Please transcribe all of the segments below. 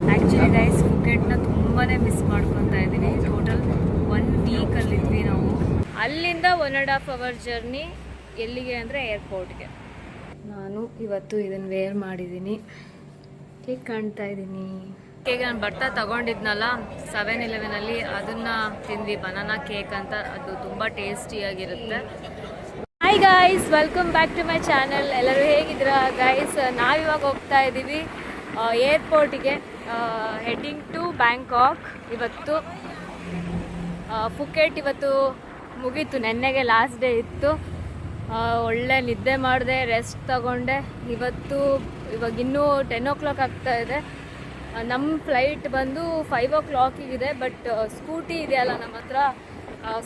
Actually guys ಫುಕೆಟ್ನ ತುಂಬಾ miss ಮಾಡ್ಕೊತಾ ಇದ್ದೀನಿ. ಟೋಟಲ್ 1 ವೀಕಲ್ಲಿದ್ವಿ ನಾವು. ಅಲ್ಲಿಂದ 1.5 ಅವರ್ ಜರ್ನಿ. ಎಲ್ಲಿಗೆ ಅಂದರೆ ಏರ್ಪೋರ್ಟ್ಗೆ. ನಾನು ಇವತ್ತು ಇದನ್ನು ವೇರ್ ಮಾಡಿದ್ದೀನಿ. ಹೇಗೆ ಕಾಣ್ತಾ ಇದ್ದೀನಿ? ಕೇಕ್ ನಾನು ಬರ್ತಾ ತಗೊಂಡಿದ್ನಲ್ಲ 7-Eleven ಅದನ್ನು ತಿಂದ್ವಿ. ಬನಾನಾ ಕೇಕ್ ಅಂತ. ಅದು ತುಂಬ ಟೇಸ್ಟಿಯಾಗಿರುತ್ತೆ. Hi guys, welcome back to my channel. ಎಲ್ಲರೂ ಹೇಗಿದ್ದೀರಾ ಗೈಸ್? ನಾವಿವಾಗ ಹೋಗ್ತಾ ಇದ್ದೀವಿ ಏರ್ಪೋರ್ಟಿಗೆ. Heading to Bangkok. ಇವತ್ತು ಫುಕೆಟ್ ಇವತ್ತು ಮುಗೀತು. ನೆನ್ನೆಗೆ ಲಾಸ್ಟ್ ಡೇ ಇತ್ತು. ಒಳ್ಳೆ ನಿದ್ದೆ ಮಾಡಿದೆ, ರೆಸ್ಟ್ ತಗೊಂಡೆ. ಇವಾಗ ಇನ್ನೂ 10 o'clock ಆಗ್ತಾ ಇದೆ. ನಮ್ಮ ಫ್ಲೈಟ್ ಬಂದು 5 o'clock ಬಟ್ ಸ್ಕೂಟಿ ಇದೆಯಲ್ಲ ನಮ್ಮ ಹತ್ರ,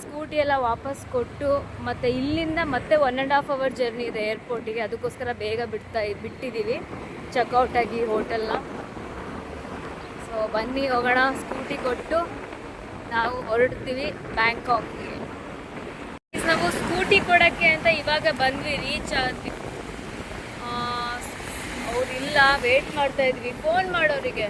ಸ್ಕೂಟಿ ಎಲ್ಲ ವಾಪಸ್ ಕೊಟ್ಟು ಮತ್ತು ಇಲ್ಲಿಂದ ಮತ್ತೆ 1.5 hour ಜರ್ನಿ ಇದೆ ಏರ್ಪೋರ್ಟಿಗೆ. ಅದಕ್ಕೋಸ್ಕರ ಬೇಗ ಬಿಟ್ಟಿದ್ದೀವಿ ಚೆಕ್ಔಟಾಗಿ ಹೋಟೆಲ್ನ. ಸೊ ಬನ್ನಿ ಹೋಗೋಣ. ಸ್ಕೂಟಿ ಕೊಟ್ಟು ನಾವು ಹೊರಡ್ತೀವಿ ಬ್ಯಾಂಕಾಕ್ಗೆ. ನಾವು ಸ್ಕೂಟಿ ಕೊಡೋಕ್ಕೆ ಅಂತ ಇವಾಗ ಬಂದ್ವಿ. ರೀಚ್ ಆದ್ವಿ. ಅವರಿಲ್ಲ, ವೇಟ್ ಮಾಡ್ತಾ ಇದ್ವಿ. ಫೋನ್ ಮಾಡೋರಿಗೆ.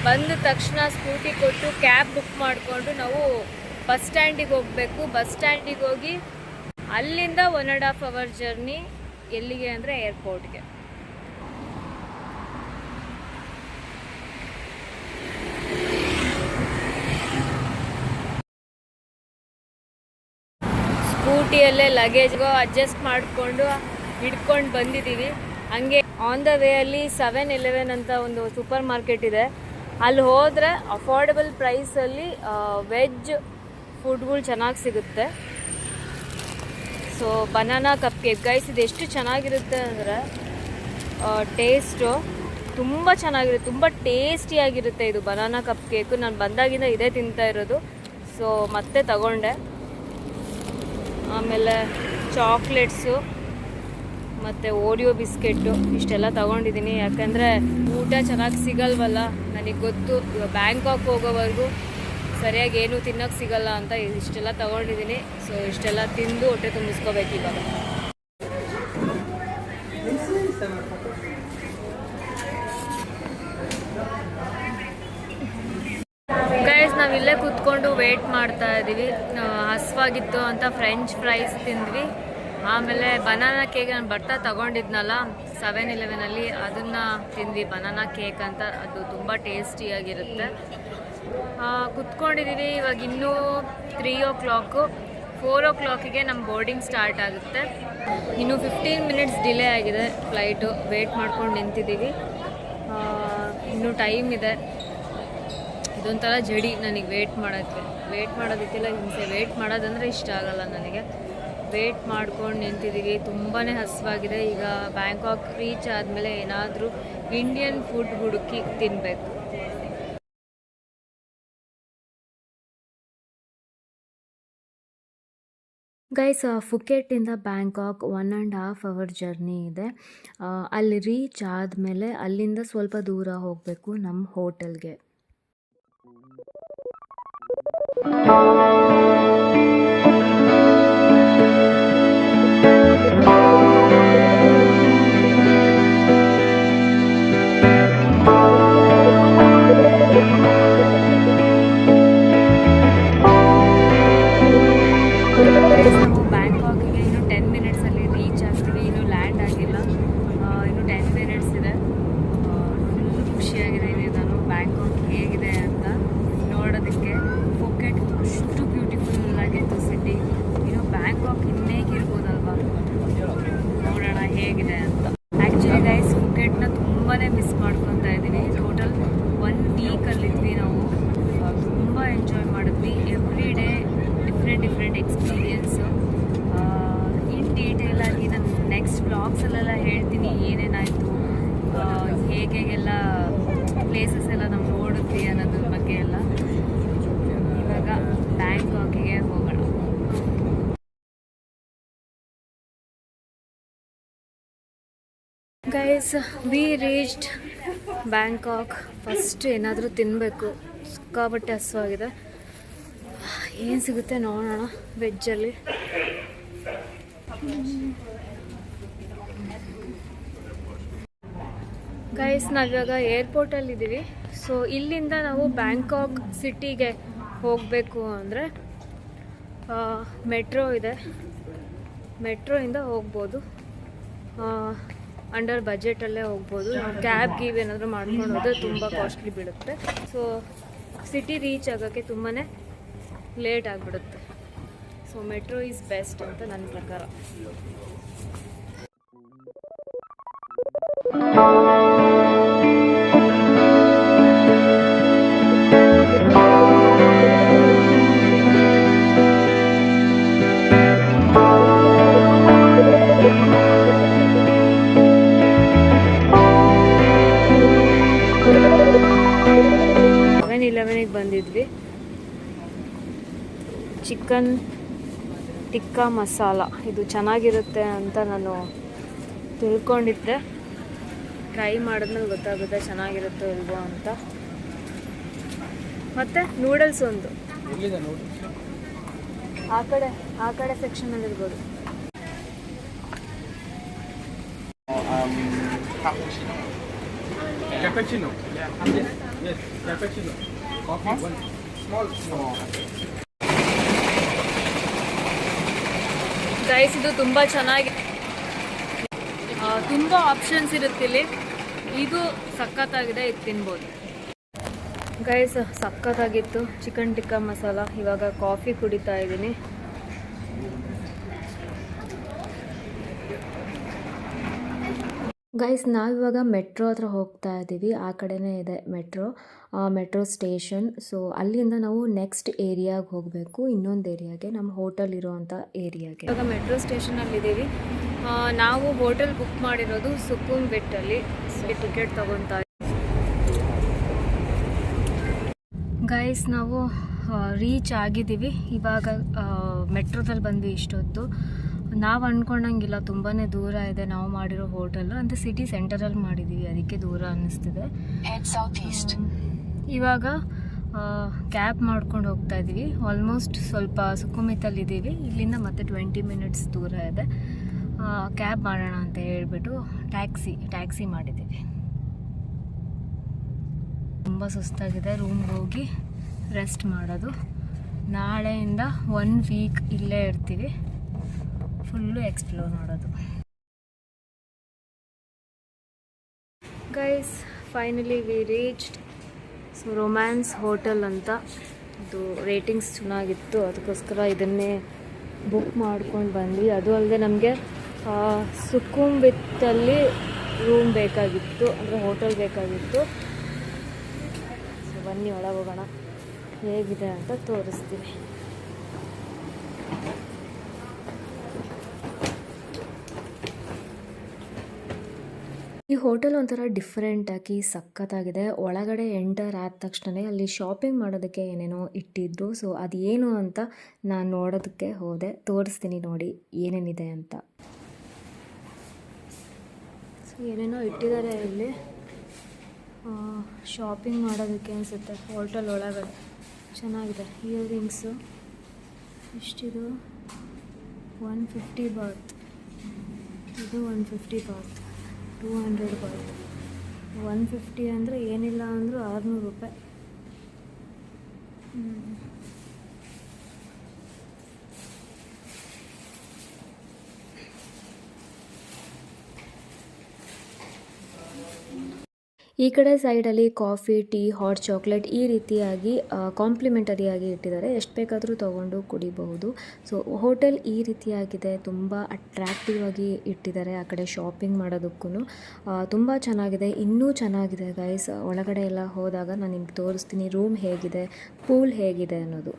ಬಂದ ತಕ್ಷಣ ಸ್ಕೂಟಿ ಕೊಟ್ಟು ಕ್ಯಾಬ್ ಬುಕ್ ಮಾಡಿಕೊಂಡು ನಾವು ಬಸ್ ಸ್ಟ್ಯಾಂಡಿಗೆ ಹೋಗಬೇಕು. ಬಸ್ ಸ್ಟ್ಯಾಂಡಿಗೆ ಹೋಗಿ ಅಲ್ಲಿಂದ 1.5 hour ಜರ್ನಿ. ಎಲ್ಲಿಗೆ ಅಂದರೆ ಏರ್ಪೋರ್ಟ್ಗೆ. ಸ್ಕೂಟಿಯಲ್ಲೇ ಲಗೇಜ್ಗೂ ಅಡ್ಜಸ್ಟ್ ಮಾಡಿಕೊಂಡು ಹಿಡ್ಕೊಂಡು ಬಂದಿದ್ದೀವಿ. ಹಂಗೆ ಆನ್ ದ ವೇ ಅಲ್ಲಿ 7-Eleven ಅಂತ ಒಂದು ಸೂಪರ್ ಮಾರ್ಕೆಟ್ ಇದೆ. ಅಲ್ಲಿ ಹೋದರೆ ಅಫೋರ್ಡೆಬಲ್ ಪ್ರೈಸಲ್ಲಿ ವೆಜ್ ಫುಡ್ಗಳು ಚೆನ್ನಾಗಿ ಸಿಗುತ್ತೆ. So banana cup cake guys, ಇದು ಎಷ್ಟು ಚೆನ್ನಾಗಿರುತ್ತೆ ಅಂದರೆ ಟೇಸ್ಟು ತುಂಬ ಚೆನ್ನಾಗಿರುತ್ತೆ, ತುಂಬ ಟೇಸ್ಟಿಯಾಗಿರುತ್ತೆ ಇದು ಬನಾನಾ ಕಪ್ ಕೇಕು. ನಾನು ಬಂದಾಗಿಂದ ಇದೇ ತಿಂತಾ ಇರೋದು. ಸೊ ಮತ್ತೆ ತಗೊಂಡೆ. ಆಮೇಲೆ ಚಾಕ್ಲೇಟ್ಸು ಮತ್ತು ಓರಿಯೋ ಬಿಸ್ಕೆಟ್ಟು ಇಷ್ಟೆಲ್ಲ ತೊಗೊಂಡಿದ್ದೀನಿ. ಯಾಕಂದರೆ ಊಟ ಚೆನ್ನಾಗಿ ಸಿಗಲ್ವಲ್ಲ, ನನಗೆ ಗೊತ್ತು. ಇವಾಗ ಬ್ಯಾಂಕಾಕ್ ಹೋಗೋವರೆಗೂ ಸರಿಯಾಗಿ ಏನೂ ತಿನ್ನೋಕ್ಕೆ ಸಿಗಲ್ಲ ಅಂತ ಇಷ್ಟೆಲ್ಲ ತೊಗೊಂಡಿದ್ದೀನಿ. ಸೊ ಇಷ್ಟೆಲ್ಲ ತಿಂದು ಹೊಟ್ಟೆ ತುಂಬಿಸ್ಕೋಬೇಕು ಇವಾಗ. ಗೈಸ್, ನಾವಿಲ್ಲೇ ಕೂತ್ಕೊಂಡು ವೇಟ್ ಮಾಡ್ತಾ ಇದ್ದೀವಿ. ಹಸ್ವಾಗಿತ್ತು ಅಂತ ಫ್ರೆಂಚ್ ಫ್ರೈಸ್ ತಿಂದ್ವಿ. ಆಮೇಲೆ ಬನಾನಾ ಕೇಕ್ ನಾನು ಬರ್ತಾ ತಗೊಂಡಿದ್ನಲ್ಲ 7-Eleven ಅದನ್ನು ತಿಂದ್ವಿ. ಬನಾನಾ ಕೇಕ್ ಅಂತ. ಅದು ತುಂಬ ಟೇಸ್ಟಿಯಾಗಿರುತ್ತೆ. ಕುತ್ಕೊಂಡಿದ್ದೀವಿ. ಇವಾಗ ಇನ್ನೂ 3 o'clock. 4 o'clock ನಮ್ಮ ಬೋರ್ಡಿಂಗ್ ಸ್ಟಾರ್ಟ್ ಆಗುತ್ತೆ. ಇನ್ನು 15 minutes ಡಿಲೇ ಆಗಿದೆ ಫ್ಲೈಟು. ವೇಟ್ ಮಾಡ್ಕೊಂಡು ನಿಂತಿದ್ದೀವಿ. ಇನ್ನೂ ಟೈಮ್ ಇದೆ. ಇದೊಂಥರ ಜಡಿ ನನಗೆ ವೇಟ್ ಮಾಡೋದಕ್ಕೆಲ್ಲ ಹಿಂಸೆ. ವೇಟ್ ಮಾಡೋದಂದರೆ ಇಷ್ಟ ಆಗಲ್ಲ ನನಗೆ. ವೇಟ್ ಮಾಡ್ಕೊಂಡು ನಿಂತಿದ್ದೀವಿ. ತುಂಬಾ ಹಸಿವಾಗಿದೆ. ಈಗ ಬ್ಯಾಂಕಾಕ್ ರೀಚ್ ಆದಮೇಲೆ ಏನಾದರೂ ಇಂಡಿಯನ್ ಫುಡ್ ಹುಡುಕಿ ತಿನ್ನಬೇಕು. ಗೈಸ್, ಫುಕೆಟಿಂದ ಬ್ಯಾಂಕಾಕ್ 1.5 hour ಜರ್ನಿ ಇದೆ. ಅಲ್ಲಿ ರೀಚ್ ಆದಮೇಲೆ ಅಲ್ಲಿಂದ ಸ್ವಲ್ಪ ದೂರ ಹೋಗಬೇಕು ನಮ್ಮ ಹೋಟೆಲ್ಗೆ. ನಾವು ಬ್ಯಾಂಕಾಕಿಗೆ ಇನ್ನು 10 minutes ರೀಚ್ ಆಗ್ತೀವಿ. ಇನ್ನೂ ಲ್ಯಾಂಡ್ ಆಗಿಲ್ಲ. ಇನ್ನು 10 minutes ಇದೆ. ಫುಲ್ ಖುಷಿಯಾಗಿದ್ದೀನಿ ನಾನು ಬ್ಯಾಂಕಾಕ್ ಹೇಗಿದೆ ಅಂತ ನೋಡೋದಕ್ಕೆ. ಫುಕೆಟ್ ಅಷ್ಟು ಬ್ಯೂಟಿಫುಲ್ ಆಗಿತ್ತು ಸಿಟಿ. ಇನ್ನು ಬ್ಯಾಂಕಾಕ್ ಇನ್ನೇಗಿರ್ಬೋದಲ್ವಾ, ನೋಡೋಣ ಹೇಗಿದೆ ಅಂತ. ಆ್ಯಕ್ಚುಲಿ ಗೈಸ್ ಫುಕೆಟ್ನ ತುಂಬಾ ಮಿಸ್ ಮಾಡ್ಕೊತಾ ಇದ್ದೀನಿ. ಟೋಟಲ್ 1 ವೀಕಲ್ಲಿದ್ವಿ ನಾವು. ತುಂಬ ಎಂಜಾಯ್ ಮಾಡಿದ್ವಿ. Every day different experience. In ಡೀಟೇಲಾಗಿ ನಾನು ನೆಕ್ಸ್ಟ್ ವ್ಲಾಗ್ಸಲ್ಲೆಲ್ಲ ಹೇಳ್ತೀನಿ ಏನೇನಾಯಿತು, ಹೇಗೆಲ್ಲ ಪ್ಲೇಸಸ್ ಎಲ್ಲ ನಾವು ನೋಡಿದ್ವಿ ಅನ್ನೋದ್ರ ಬಗ್ಗೆ ಎಲ್ಲ. ಇವಾಗ ಬ್ಯಾಂಕಾಕಿಗೆ ಹೋಗೋಣ. Guys, V reached Bangkok. First ಏನಾದರೂ ತಿನ್ನಬೇಕು. ಸಿಕ್ಕಾಪಟ್ಟೆ ಹಸುವಾಗಿದೆ. ಏನು ಸಿಗುತ್ತೆ ನೋಡೋಣ ವೆಜ್ಜಲ್ಲಿ. ಗೈಸ್ ನಾವಿವಾಗ ಏರ್ಪೋರ್ಟಲ್ಲಿದ್ದೀವಿ. ಸೊ ಇಲ್ಲಿಂದ ನಾವು ಬ್ಯಾಂಕಾಕ್ ಸಿಟಿಗೆ ಹೋಗಬೇಕು ಅಂದರೆ ಮೆಟ್ರೋ ಇದೆ, ಮೆಟ್ರೋಯಿಂದ ಹೋಗ್ಬೋದು. ಅಂಡರ್ ಬಜೆಟಲ್ಲೇ ಹೋಗ್ಬೋದು. ನಾವು ಕ್ಯಾಬ್ ಗೀವ್ ಏನಾದರೂ ಮಾಡ್ಕೊಂಡು ಹೋದರೆ ತುಂಬ ಕಾಸ್ಟ್ಲಿ ಬೀಳುತ್ತೆ. ಸೊ ಸಿಟಿ ರೀಚ್ ಆಗೋಕ್ಕೆ ತುಂಬಾ ಲೇಟ್ ಆಗಿಬಿಡುತ್ತೆ. ಸೊ ಮೆಟ್ರೋ ಈಸ್ ಬೆಸ್ಟ್ ಅಂತ ನನ್ನ ಪ್ರಕಾರ. ಬಂದಿದ್ವಿ. ಚಿಕನ್ ಟಿಕ್ಕಾ ಮಸಾಲ ಇದು ಚೆನ್ನಾಗಿರುತ್ತೆ ಅಂತ ನಾನು ತಿಳ್ಕೊಂಡಿದ್ದೆ. ಟ್ರೈ ಮಾಡಿದ್ಮೇಲೆ ಗೊತ್ತಾಗುತ್ತೆ ಚೆನ್ನಾಗಿರುತ್ತೋ ಇಲ್ವೋ ಅಂತ. ಮತ್ತು ನೂಡಲ್ಸ್ ಒಂದು ಆ ಕಡೆ ಸೆಕ್ಷನಲ್ಲಿ ಇರ್ಬೋದು. Cappuccino. Yes, cappuccino. Coffee, one small. Guys ಇದು ತುಂಬ ಚೆನ್ನಾಗಿ, ತುಂಬ ಆಪ್ಷನ್ಸ್ ಇರುತ್ತೆ ಇಲ್ಲಿ. ಇದು ಸಖತ್ತಾಗಿದೆ, ಇದು ತಿನ್ಬೋದು. ಗೈಸ್ ಸಖತ್ತಾಗಿತ್ತು ಚಿಕನ್ ಟಿಕ್ಕಾ ಮಸಾಲ. ಇವಾಗ ಕಾಫಿ ಕುಡಿತಾ ಇದ್ದೀನಿ. ಗೈಸ್ ನಾವಿವಾಗ ಮೆಟ್ರೋ ಹತ್ರ ಹೋಗ್ತಾ ಇದ್ದೀವಿ. ಆ ಕಡೆನೇ ಇದೆ ಮೆಟ್ರೋ ಸ್ಟೇಷನ್. ಸೊ ಅಲ್ಲಿಂದ ನಾವು ನೆಕ್ಸ್ಟ್ ಏರಿಯಾಗೆ ಹೋಗಬೇಕು, ಇನ್ನೊಂದು ಏರಿಯಾಗೆ, ನಮ್ಮ ಹೋಟೆಲ್ ಇರೋವಂಥ ಏರಿಯಾಗೆ. ಇವಾಗ ಮೆಟ್ರೋ ಸ್ಟೇಷನಲ್ಲಿದ್ದೀವಿ. ನಾವು ಹೋಟೆಲ್ ಬುಕ್ ಮಾಡಿರೋದು ಸುಕುಂವಿಟ್ಟಲ್ಲಿ. ಟಿಕೆಟ್ ತೊಗೊತಾ ಗೈಸ್ ನಾವು ರೀಚ್ ಆಗಿದ್ದೀವಿ. ಇವಾಗ ಮೆಟ್ರೋದಲ್ಲಿ ಬಂದ್ವಿ. ಇಷ್ಟೊತ್ತು ನಾವು ಅಂದ್ಕೊಂಡಂಗಿಲ್ಲ, ತುಂಬಾ ದೂರ ಇದೆ ನಾವು ಮಾಡಿರೋ ಹೋಟೆಲ್. ಅಂದರೆ ಸಿಟಿ ಸೆಂಟರಲ್ಲಿ ಮಾಡಿದ್ದೀವಿ, ಅದಕ್ಕೆ ದೂರ ಅನ್ನಿಸ್ತಿದೆ. ಇವಾಗ ಕ್ಯಾಬ್ ಮಾಡ್ಕೊಂಡು ಹೋಗ್ತಾ ಇದ್ದೀವಿ. ಆಲ್ಮೋಸ್ಟ್ ಸ್ವಲ್ಪ ಸುಕುಮಿತಲ್ಲಿದ್ದೀವಿ. ಇಲ್ಲಿಂದ ಮತ್ತೆ 20 ಮಿನಿಟ್ಸ್ ದೂರ ಇದೆ. ಕ್ಯಾಬ್ ಮಾಡೋಣ ಅಂತ ಹೇಳ್ಬಿಟ್ಟು ಟ್ಯಾಕ್ಸಿ ಮಾಡಿದ್ದೀವಿ. ತುಂಬ ಸುಸ್ತಾಗಿದೆ. ರೂಮ್ಗೆ ಹೋಗಿ ರೆಸ್ಟ್ ಮಾಡೋದು. ನಾಳೆಯಿಂದ 1 ವೀಕ್ ಇಲ್ಲೇ ಇರ್ತೀವಿ, ಫುಲ್ಲು ಎಕ್ಸ್ಪ್ಲೋರ್ ಮಾಡೋದು. Guys finally we reached. So romance hotel ಅಂತ. ಇದು ರೇಟಿಂಗ್ಸ್ ಚೆನ್ನಾಗಿತ್ತು, ಅದಕ್ಕೋಸ್ಕರ ಇದನ್ನೇ ಬುಕ್ ಮಾಡ್ಕೊಂಡು ಬಂದ್ವಿ. ಅದು ಅಲ್ಲದೆ ನಮಗೆ ಸುಕುಂವಿತ್ತಲ್ಲಿ ರೂಮ್ ಬೇಕಾಗಿತ್ತು, ಅಂದರೆ ಹೋಟೆಲ್ ಬೇಕಾಗಿತ್ತು. ಸೊ ಬನ್ನಿ ಒಳಗೆ ಹೋಗೋಣ, ಹೇಗಿದೆ ಅಂತ ತೋರಿಸ್ತೀನಿ. ಈ ಹೋಟೆಲ್ ಒಂಥರ ಡಿಫ್ರೆಂಟಾಗಿ ಸಖತ್ತಾಗಿದೆ. ಒಳಗಡೆ ಎಂಟರ್ ಆದ ತಕ್ಷಣ ಅಲ್ಲಿ ಶಾಪಿಂಗ್ ಮಾಡೋದಕ್ಕೆ ಏನೇನೋ ಇಟ್ಟಿದ್ರು. ಸೊ ಅದೇನು ಅಂತ ನಾನು ನೋಡೋದಕ್ಕೆ ಹೋದೆ. ತೋರಿಸ್ತೀನಿ ನೋಡಿ ಏನೇನಿದೆ ಅಂತ. ಸೊ ಏನೇನೋ ಇಟ್ಟಿದ್ದಾರೆ ಇಲ್ಲಿ, ಶಾಪಿಂಗ್ ಮಾಡೋದಕ್ಕೆ ಅನಿಸುತ್ತೆ. ಹೋಟೆಲ್ ಒಳಗಡೆ ಚೆನ್ನಾಗಿದೆ. ಇಯರಿಂಗ್ಸು ಎಷ್ಟಿದು? 150 ಬಾತ್. ಇದು 150 ಬಾತ್, 200 ಬಾತ್. 150 ಅಂದರೆ ಏನಿಲ್ಲ ಅಂದರೂ 600 ರೂಪಾಯಿ. ಈ ಕಡೆ ಸೈಡಲ್ಲಿ ಕಾಫಿ, ಟೀ, ಹಾಟ್ ಚಾಕ್ಲೇಟ್ ಈ ರೀತಿಯಾಗಿ ಕಾಂಪ್ಲಿಮೆಂಟರಿಯಾಗಿ ಇಟ್ಟಿದ್ದಾರೆ. ಎಷ್ಟು ಬೇಕಾದರೂ ತೊಗೊಂಡು ಕುಡಿಬಹುದು. ಸೊ ಹೋಟೆಲ್ ಈ ರೀತಿಯಾಗಿದೆ, ತುಂಬ ಅಟ್ರಾಕ್ಟಿವ್ ಆಗಿ ಇಟ್ಟಿದ್ದಾರೆ. ಆ ಕಡೆ ಶಾಪಿಂಗ್ ಮಾಡೋದಕ್ಕೂ ತುಂಬ ಚೆನ್ನಾಗಿದೆ. ಇನ್ನೂ ಚೆನ್ನಾಗಿದೆ ಗೈಸ್. ಒಳಗಡೆ ಎಲ್ಲ ಹೋದಾಗ ನಾನು ನಿಮ್ಗೆ ತೋರಿಸ್ತೀನಿ ರೂಮ್ ಹೇಗಿದೆ, ಪೂಲ್ ಹೇಗಿದೆ ಅನ್ನೋದು.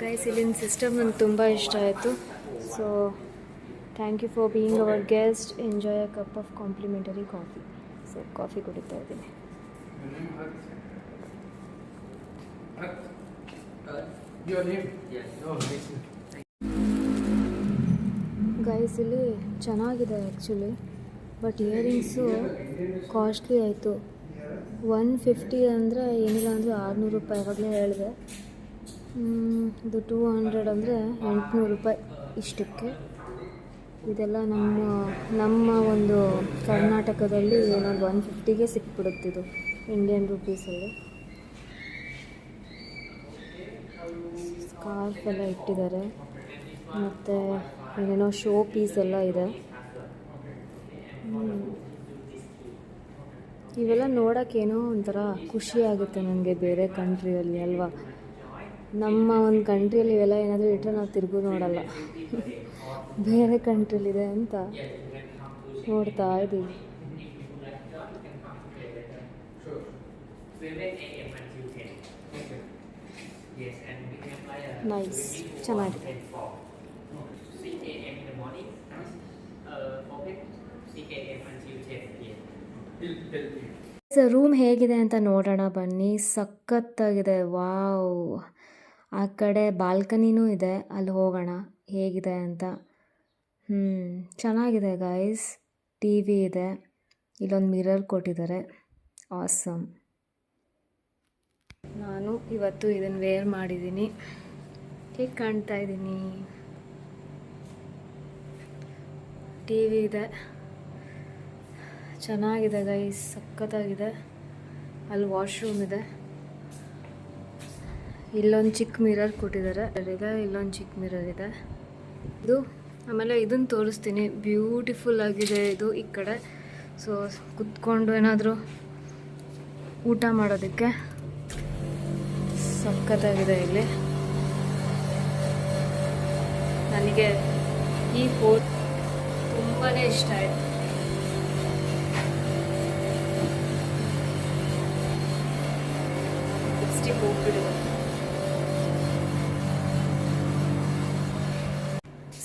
ಗೈಸ್ ಇಲ್ಲಿನ ಸಿಸ್ಟಮ್ ನನಗೆ ತುಂಬ ಇಷ್ಟ ಆಯಿತು. So thank you for being our guest. Enjoy a cup of complimentary coffee. So coffee ಕುಡಿತಾ ಇದ್ದೀನಿ. ಗೈಸ್ ಇಲ್ಲಿ ಚೆನ್ನಾಗಿದೆ ಆ್ಯಕ್ಚುಲಿ, ಬಟ್ ಇಯರಿಂಗ್ಸು ಕಾಸ್ಟ್ಲಿ ಆಯಿತು. 150 ಅಂದರೆ ಏನಿಲ್ಲ ಅಂದರೆ 600 ರೂಪಾಯಿ ಆವಾಗಲೇ ಹೇಳಿದೆ. ಇದು 200 ಅಂದರೆ 800 ರೂಪಾಯಿ ಇಷ್ಟಕ್ಕೆ. ಇದೆಲ್ಲ ನಮ್ಮ ಒಂದು ಕರ್ನಾಟಕದಲ್ಲಿ ಏನಾದ್ರು 150ಗೆ ಸಿಕ್ಬಿಡುತ್ತಿದ್ದು ಇಂಡಿಯನ್ ರುಪೀಸಲ್ಲಿ. ಸ್ಕಾರ್ಫ್ ಎಲ್ಲ ಇಟ್ಟಿದ್ದಾರೆ, ಮತ್ತು ಏನೇನೋ ಶೋ ಪೀಸ್ ಎಲ್ಲ ಇದೆ. ಇವೆಲ್ಲ ನೋಡೋಕ್ಕೇನೋ ಒಂಥರ ಖುಷಿ ಆಗುತ್ತೆ ನನಗೆ, ಬೇರೆ ಕಂಟ್ರಿಯಲ್ಲಿ ಅಲ್ವಾ. ನಮ್ಮ ಒಂದು ಕಂಟ್ರಿಯಲ್ಲಿ ಇವೆಲ್ಲ ಏನಾದರೂ ಇಟ್ಟರೆ ನಾವು ತಿರುಗು ನೋಡಲ್ಲ. ಬೇರೆ ಕಂಟ್ರಿಲಿದೆ ಅಂತ ನೋಡ್ತಾ ಇದ್ದೀವಿ. ನೈಸ್, ಚೆನ್ನಾಗಿದೆ. ರೂಮ್ ಹೇಗಿದೆ ಅಂತ ನೋಡೋಣ ಬನ್ನಿ. ಸಖತ್ತಾಗಿದೆ, ವಾವ್. ಆ ಕಡೆ ಬಾಲ್ಕನಿನೂ ಇದೆ, ಅಲ್ಲಿ ಹೋಗೋಣ ಹೇಗಿದೆ ಅಂತ. ಚೆನ್ನಾಗಿದೆ ಗೈಸ್. ಟಿ ವಿ ಇದೆ, ಇಲ್ಲೊಂದು ಮಿರರ್ ಕೊಟ್ಟಿದ್ದಾರೆ, ಆಸಮ್. ನಾನು ಇವತ್ತು ಇದನ್ನು ವೇರ್ ಮಾಡಿದ್ದೀನಿ. ಹೇಗೆ ಕಾಣ್ತಾ ಇದ್ದೀನಿ? ಟಿ ವಿ ಇದೆ, ಚೆನ್ನಾಗಿದೆ ಗೈಸ್, ಸಖತ್ತಾಗಿದೆ. ಅಲ್ಲಿ ವಾಶ್ರೂಮ್ ಇದೆ, ಇಲ್ಲೊಂದು ಚಿಕ್ಕ ಮಿರರ್ ಕೊಟ್ಟಿದ್ದಾರೆ, ಇಲ್ಲೊಂದು ಚಿಕ್ಕ ಮಿರರ್ ಇದೆ. ಇದು ಆಮೇಲೆ ಇದನ್ನು ತೋರಿಸ್ತೀನಿ, ಬ್ಯೂಟಿಫುಲ್ ಆಗಿದೆ ಇದು ಈ ಕಡೆ. ಸೊ ಕುತ್ಕೊಂಡು ಏನಾದರೂ ಊಟ ಮಾಡೋದಕ್ಕೆ ಸಖತ್ತಾಗಿದೆ ಇಲ್ಲಿ. ನನಗೆ ಈ ಫೋಟೋ ತುಂಬಾ ಇಷ್ಟ ಆಯಿತು. ಲಿಪ್ಸ್ಟಿಕ್ ಹೋಗ್ಬಿಡಿದೆ.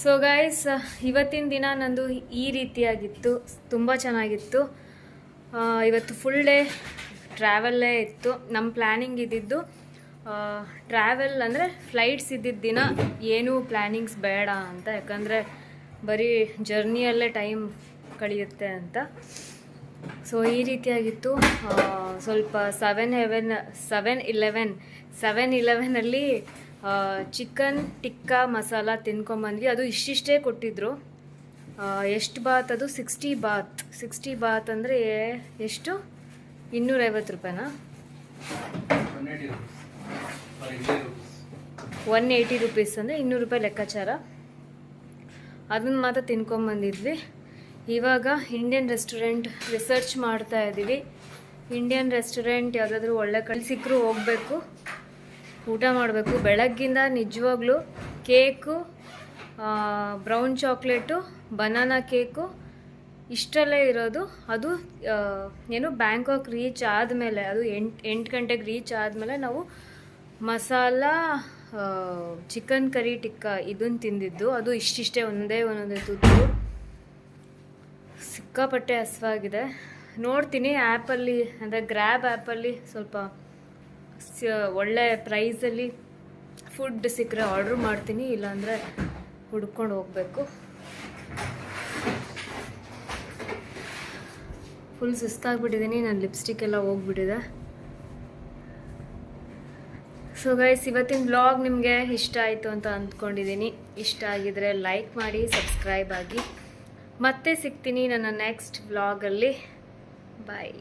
ಸೊ ಗೈಸ್, ಇವತ್ತಿನ ದಿನ ನಂದು ಈ ರೀತಿಯಾಗಿತ್ತು, ತುಂಬ ಚೆನ್ನಾಗಿತ್ತು. ಇವತ್ತು ಫುಲ್ ಡೇ ಟ್ರಾವೆಲ್ಲೇ ಇತ್ತು. ನಮ್ಮ ಪ್ಲ್ಯಾನಿಂಗ್ ಇದ್ದಿದ್ದು ಟ್ರಾವೆಲ್ ಅಂದರೆ ಫ್ಲೈಟ್ಸ್ ಇದ್ದಿದ್ದ ದಿನ ಏನೂ ಪ್ಲ್ಯಾನಿಂಗ್ಸ್ ಬೇಡ ಅಂತ, ಯಾಕಂದರೆ ಬರೀ ಜರ್ನಿಯಲ್ಲೇ ಟೈಮ್ ಕಳೆಯುತ್ತೆ ಅಂತ. ಸೊ ಈ ರೀತಿಯಾಗಿತ್ತು. ಸ್ವಲ್ಪ 7-Eleven ಚಿಕನ್ ಟಿಕ್ಕಾ ಮಸಾಲ ತಿನ್ಕೊಂಬಂದ್ವಿ. ಅದು ಇಷ್ಟಿಷ್ಟೇ ಕೊಟ್ಟಿದ್ರು. ಎಷ್ಟು ಬಾತ್ ಅದು? 60 ಬಾತ್ ಅಂದರೆ ಎಷ್ಟು? 250 ರೂಪಾಯಿನಾ? 180 ರೂಪೀಸ್ ಅಂದರೆ 200 ರೂಪಾಯಿ ಲೆಕ್ಕಾಚಾರ. ಅದನ್ನು ಮಾತ್ರ ತಿನ್ಕೊಂಬಂದಿದ್ವಿ. ಇವಾಗ ಇಂಡಿಯನ್ ರೆಸ್ಟೋರೆಂಟ್ ರಿಸರ್ಚ್ ಮಾಡ್ತಾ ಇದ್ದೀವಿ. ಇಂಡಿಯನ್ ರೆಸ್ಟೋರೆಂಟ್ ಯಾವುದಾದ್ರೂ ಒಳ್ಳೆ ಕಡೆ ಸಿಕ್ಕರೂ ಹೋಗಬೇಕು, ಊಟ ಮಾಡಬೇಕು. ಬೆಳಗ್ಗಿಂದ ನಿಜವಾಗ್ಲೂ cake, brown chocolate, banana cake ಇಷ್ಟರಲ್ಲೇ ಇರೋದು. ಅದು ಏನು ಬ್ಯಾಂಕಾಕ್ ರೀಚ್ ಆದಮೇಲೆ, ಅದು 8 ಗಂಟೆಗೆ ರೀಚ್ ಆದಮೇಲೆ ನಾವು ಮಸಾಲ ಚಿಕನ್ ಕರಿ ಟಿಕ್ಕಾ ಇದನ್ನು ತಿಂದಿದ್ದು. ಅದು ಇಷ್ಟಿಷ್ಟೇ, ಒಂದೊಂದೇ ತುತ್ತು. ಸಿಕ್ಕಾಪಟ್ಟೆ ಹಸಿವಾಗಿದೆ. ನೋಡ್ತೀನಿ ಆ್ಯಪಲ್ಲಿ, ಅಂದರೆ ಗ್ರ್ಯಾಬ್ ಆ್ಯಪಲ್ಲಿ ಸ್ವಲ್ಪ ಒಳ್ಳೆ ಪ್ರೈಸಲ್ಲಿ ಫುಡ್ ಸಿಕ್ಕರೆ ಆರ್ಡ್ರ್ ಮಾಡ್ತೀನಿ, ಇಲ್ಲಾಂದರೆ ಹುಡ್ಕೊಂಡು ಹೋಗಬೇಕು. ಫುಲ್ ಸುಸ್ತಾಗ್ಬಿಟ್ಟಿದ್ದೀನಿ, ನನ್ನ ಲಿಪ್ಸ್ಟಿಕ್ ಎಲ್ಲ ಹೋಗ್ಬಿಟ್ಟಿದೆ. ಸೊ ಗೈಸ್, ಇವತ್ತಿನ ವ್ಲಾಗ್ ನಿಮಗೆ ಇಷ್ಟ ಆಯಿತು ಅಂತ ಅಂದ್ಕೊಂಡಿದ್ದೀನಿ. ಇಷ್ಟ ಆಗಿದರೆ ಲೈಕ್ ಮಾಡಿ, ಸಬ್ಸ್ಕ್ರೈಬ್ ಆಗಿ. ಮತ್ತೆ ಸಿಗ್ತೀನಿ ನನ್ನ ನೆಕ್ಸ್ಟ್ ವ್ಲಾಗಲ್ಲಿ. ಬಾಯ್.